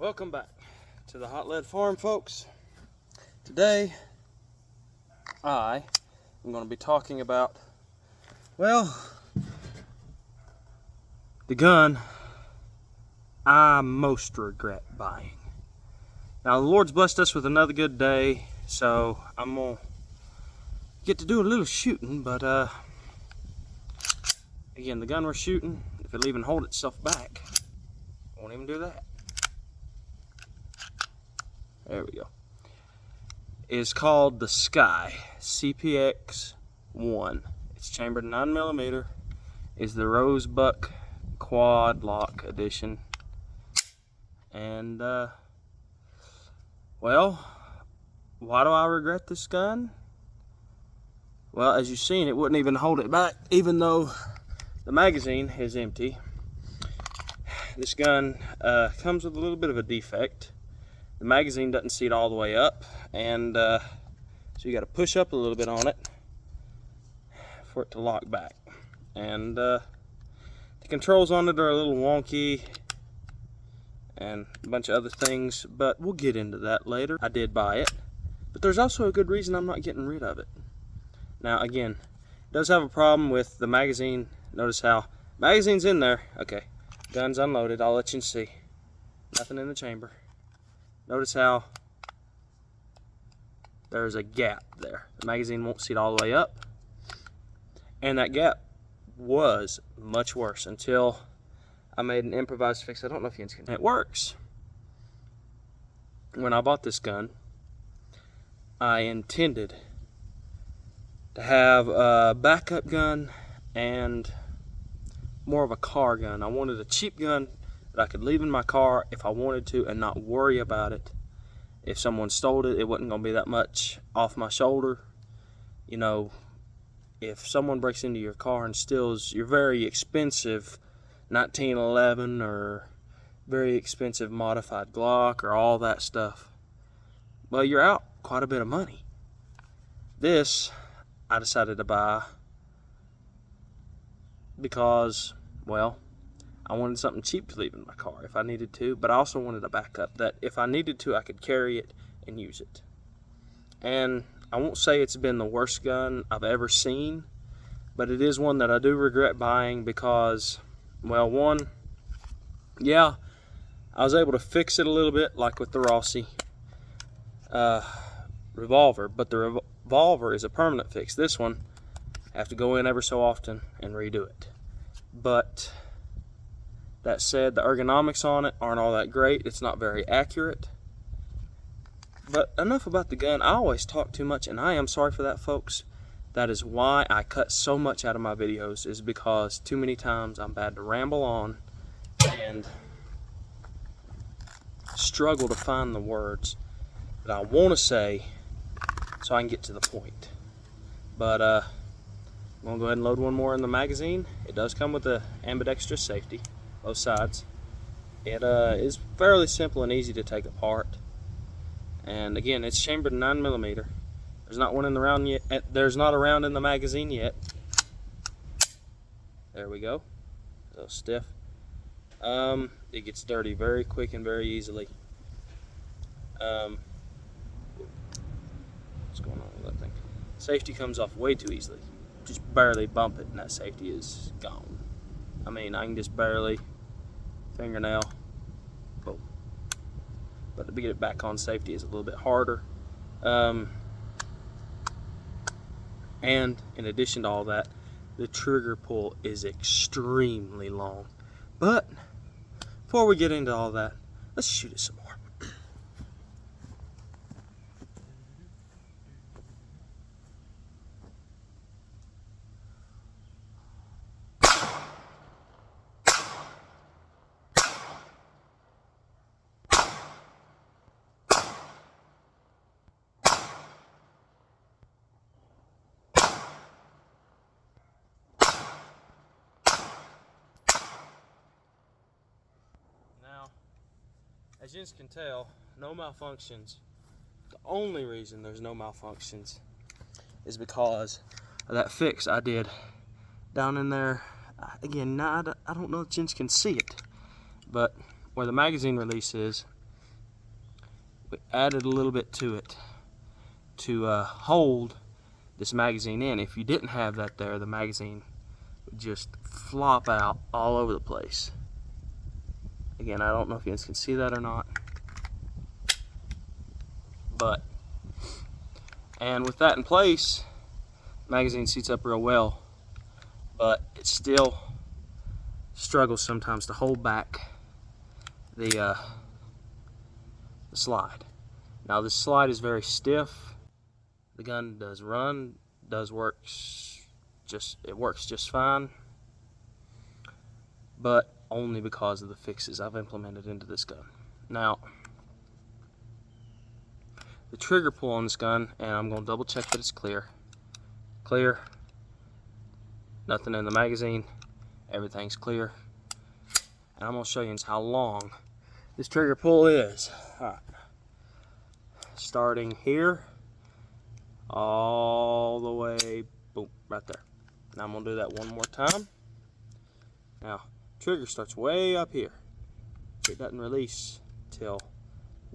Welcome back to the Hot Lead Farm, folks. Today I am going to be talking about, well, the gun I most regret buying. Now the Lord's blessed us with another good day, so I'm going to get to do a little shooting, but again, the gun we're shooting, if it'll even hold itself back, won't even do that. There we go. It's called the Sky CPX-1. It's chambered 9mm. It's the Rosebuck Quad Lock Edition. And, well, why do I regret this gun? Well, as you've seen, it wouldn't even hold it back, even though the magazine is empty. This gun comes with a little bit of a defect. The magazine doesn't seat all the way up, and so you got to push up a little bit on it for it to lock back. And the controls on it are a little wonky and a bunch of other things, but we'll get into that later. I did buy it, but there's also a good reason I'm not getting rid of it. Now again, it does have a problem with the magazine. Notice how magazine's in there. Okay, gun's unloaded. I'll let you see. Nothing in the chamber. Notice how there's a gap there. The magazine won't seat all the way up. And that gap was much worse until I made an improvised fix. I don't know if you can. It works. When I bought this gun, I intended to have a backup gun and more of a car gun. I wanted a cheap gun that I could leave in my car if I wanted to and not worry about it. If someone stole it, it wasn't going to be that much off my shoulder. You know, if someone breaks into your car and steals your very expensive 1911 or very expensive modified Glock or all that stuff, well, you're out quite a bit of money. This I decided to buy because, well, I wanted something cheap to leave in my car if I needed to, but I also wanted a backup that if I needed to, I could carry it and use it. And I won't say it's been the worst gun I've ever seen, but it is one that I do regret buying because, well, one, yeah, I was able to fix it a little bit, like with the Rossi revolver, but the revolver is a permanent fix. This one, I have to go in ever so often and redo it. But that said, the ergonomics on it aren't all that great. It's not very accurate. But enough about the gun. I always talk too much, and I am sorry for that, folks. That is why I cut so much out of my videos, is because too many times I'm bad to ramble on and struggle to find the words that I want to say so I can get to the point. But I'm going to go ahead and load one more in the magazine. It does come with the ambidextrous safety, both sides. It is fairly simple and easy to take apart. And again, it's chambered 9mm. There's not one in the round yet. There's not a round in the magazine yet. There we go. A little stiff. It gets dirty very quick and very easily. What's going on with that thing? Safety comes off way too easily. Just barely bump it and that safety is gone. I mean, I can just barely fingernail, boom. But to get it back on safety is a little bit harder. And in addition to all that, the trigger pull is extremely long. But before we get into all that, let's shoot it some more. As you can tell, no malfunctions. The only reason there's no malfunctions is because of that fix I did down in there. Again, I don't know if you can see it, but where the magazine release is, we added a little bit to it to hold this magazine in. If you didn't have that there, the magazine would just flop out all over the place. Again, I don't know if you guys can see that or not, and with that in place, the magazine seats up real well, but it still struggles sometimes to hold back the slide. Now this slide is very stiff. The gun does run, works just fine, but only because of the fixes I've implemented into this gun. Now, the trigger pull on this gun, and I'm going to double check that it's clear. Clear. Nothing in the magazine. Everything's clear. And I'm going to show you how long this trigger pull is. Alright. Starting here, all the way, boom, right there. Now I'm going to do that one more time. Now, trigger starts way up here. It doesn't release till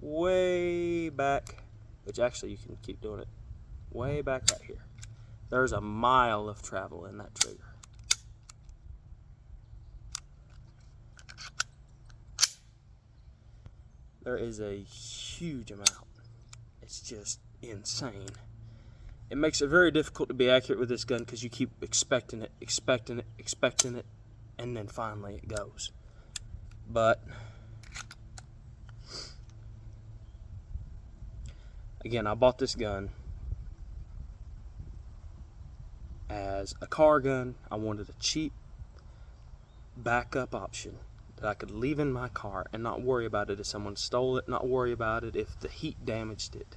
way back, which actually you can keep doing it way back right here. There's a mile of travel in that trigger. There is a huge amount. It's just insane. It makes it very difficult to be accurate with this gun because you keep expecting it, and then finally it goes. But again, I bought this gun as a car gun. I wanted a cheap backup option that I could leave in my car and not worry about it if someone stole it, not worry about it if the heat damaged it.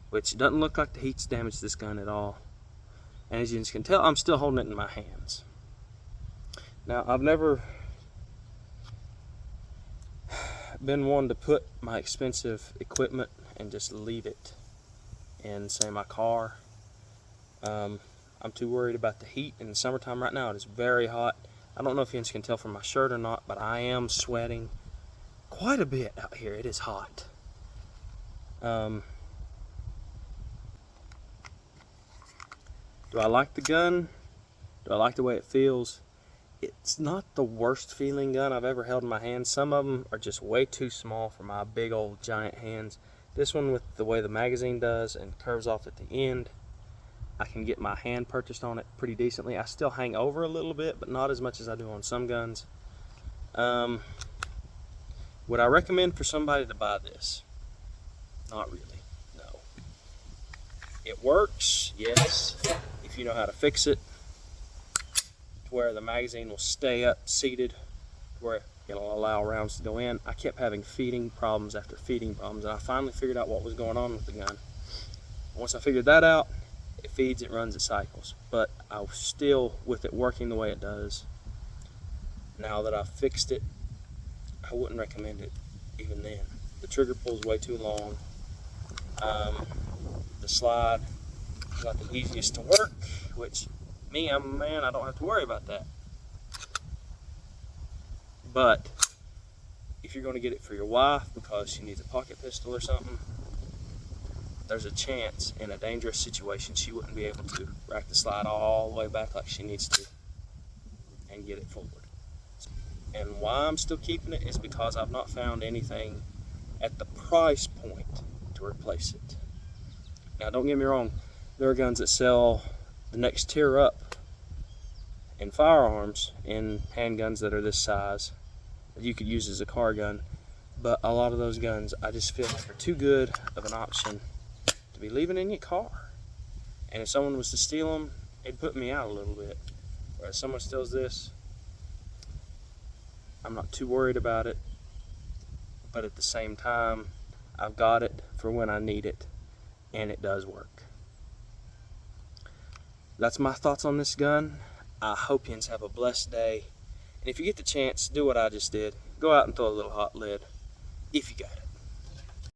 Which doesn't look like the heat's damaged this gun at all. And as you can tell, I'm still holding it in my hands. Now, I've never been one to put my expensive equipment and just leave it in, say, my car. I'm too worried about the heat in the summertime. Right now it is very hot. I don't know if you guys can tell from my shirt or not, but I am sweating quite a bit out here. It is hot. Do I like the gun? Do I like the way it feels? It's not the worst feeling gun I've ever held in my hands. Some of them are just way too small for my big old giant hands. This one, with the way the magazine does and curves off at the end, I can get my hand purchased on it pretty decently. I still hang over a little bit, but not as much as I do on some guns. Would I recommend for somebody to buy this? Not really, no. It works, yes, if you know how to fix it to where the magazine will stay up seated, where it'll allow rounds to go in. I kept having feeding problems after feeding problems, and I finally figured out what was going on with the gun. Once I figured that out, it feeds, it runs, it cycles. But I was still, with it working the way it does, now that I've fixed it, I wouldn't recommend it even then. The trigger pull is way too long. The slide is not the easiest to work, which me, I'm a man, I don't have to worry about that. But if you're going to get it for your wife because she needs a pocket pistol or something, there's a chance in a dangerous situation she wouldn't be able to rack the slide all the way back like she needs to and get it forward. And why I'm still keeping it is because I've not found anything at the price point to replace it. Now, don't get me wrong, there are guns that sell the next tier up in firearms, in handguns that are this size, that you could use as a car gun, but a lot of those guns I just feel like are too good of an option to be leaving in your car. And if someone was to steal them, it'd put me out a little bit. Whereas someone steals this, I'm not too worried about it, but at the same time, I've got it for when I need it, and it does work. That's my thoughts on this gun. I hope you have a blessed day. And if you get the chance, do what I just did. Go out and throw a little hot lead, if you got it.